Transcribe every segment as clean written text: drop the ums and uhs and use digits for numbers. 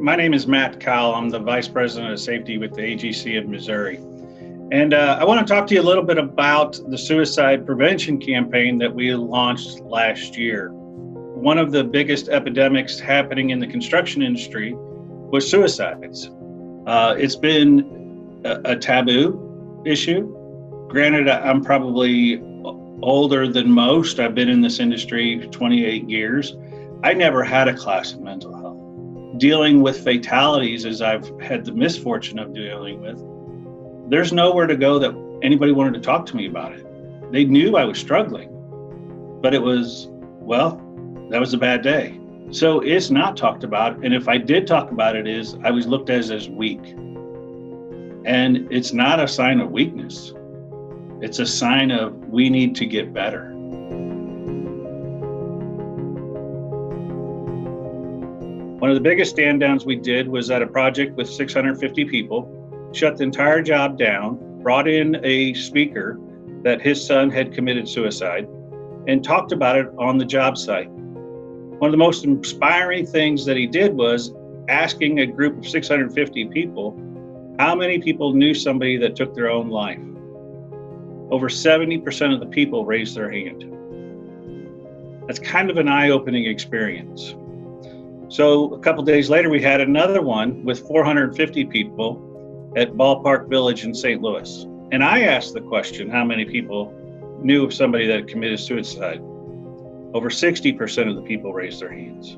My name is Matt Cowell. I'm the Vice President of Safety with the AGC of Missouri. And I want to talk to you a little bit about the suicide prevention campaign that we launched last year. One of the biggest epidemics happening in the construction industry was suicides. It's been a taboo issue. Granted, I'm probably older than most. I've been in this industry for 28 years. I never had a class in mental health. Dealing with fatalities, as I've had the misfortune of dealing with, there's nowhere to go that anybody wanted to talk to me about it. They knew I was struggling, but it was, well, that was a bad day. So it's not talked about. And if I did talk about it, I was looked at as weak. And it's not a sign of weakness. It's a sign of we need to get better. One of the biggest stand downs we did was at a project with 650 people, shut the entire job down, brought in a speaker that his son had committed suicide, and talked about it on the job site. One of the most inspiring things that he did was asking a group of 650 people, how many people knew somebody that took their own life? Over 70% of the people raised their hand. That's kind of an eye-opening experience. So a couple days later, we had another one with 450 people at Ballpark Village in St. Louis. And I asked the question, how many people knew of somebody that committed suicide? Over 60% of the people raised their hands.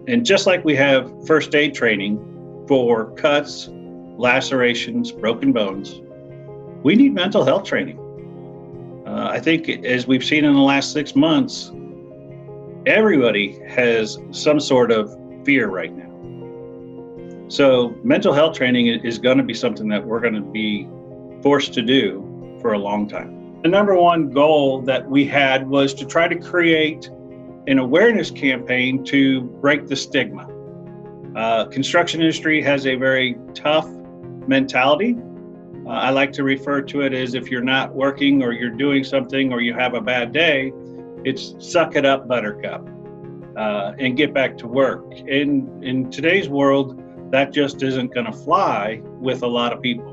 And just like we have first aid training for cuts, lacerations, broken bones, we need mental health training. I think as we've seen in the last 6 months, everybody has some sort of fear right now. So mental health training is going to be something that we're going to be forced to do for a long time. The number one goal that we had was to try to create an awareness campaign to break the stigma. Construction industry has a very tough mentality. I like to refer to it as if you're not working or you're doing something or you have a bad day, it's suck it up, buttercup, and get back to work. In today's world, that just isn't going to fly with a lot of people.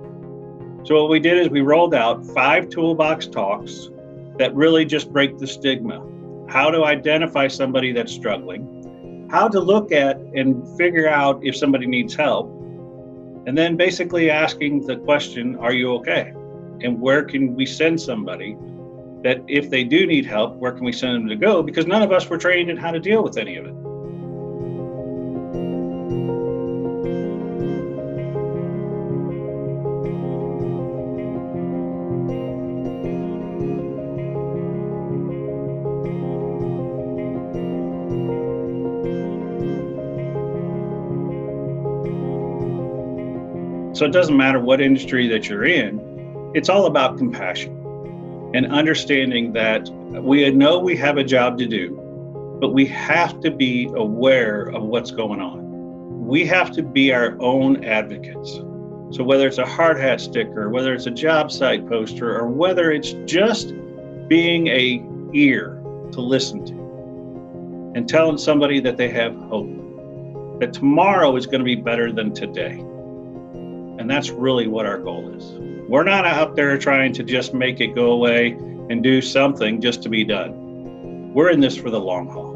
So what we did is we rolled out 5 toolbox talks that really just break the stigma. How to identify somebody that's struggling, how to look at and figure out if somebody needs help, and then basically asking the question, are you okay? And where can we send somebody that if they do need help, where can we send them to go? Because none of us were trained in how to deal with any of it. So it doesn't matter what industry that you're in, it's all about compassion and understanding that we know we have a job to do, but we have to be aware of what's going on. We have to be our own advocates. So whether it's a hard hat sticker, whether it's a job site poster, or whether it's just being an ear to listen to and telling somebody that they have hope, that tomorrow is going to be better than today. And that's really what our goal is. We're not out there trying to just make it go away and do something just to be done. We're in this for the long haul.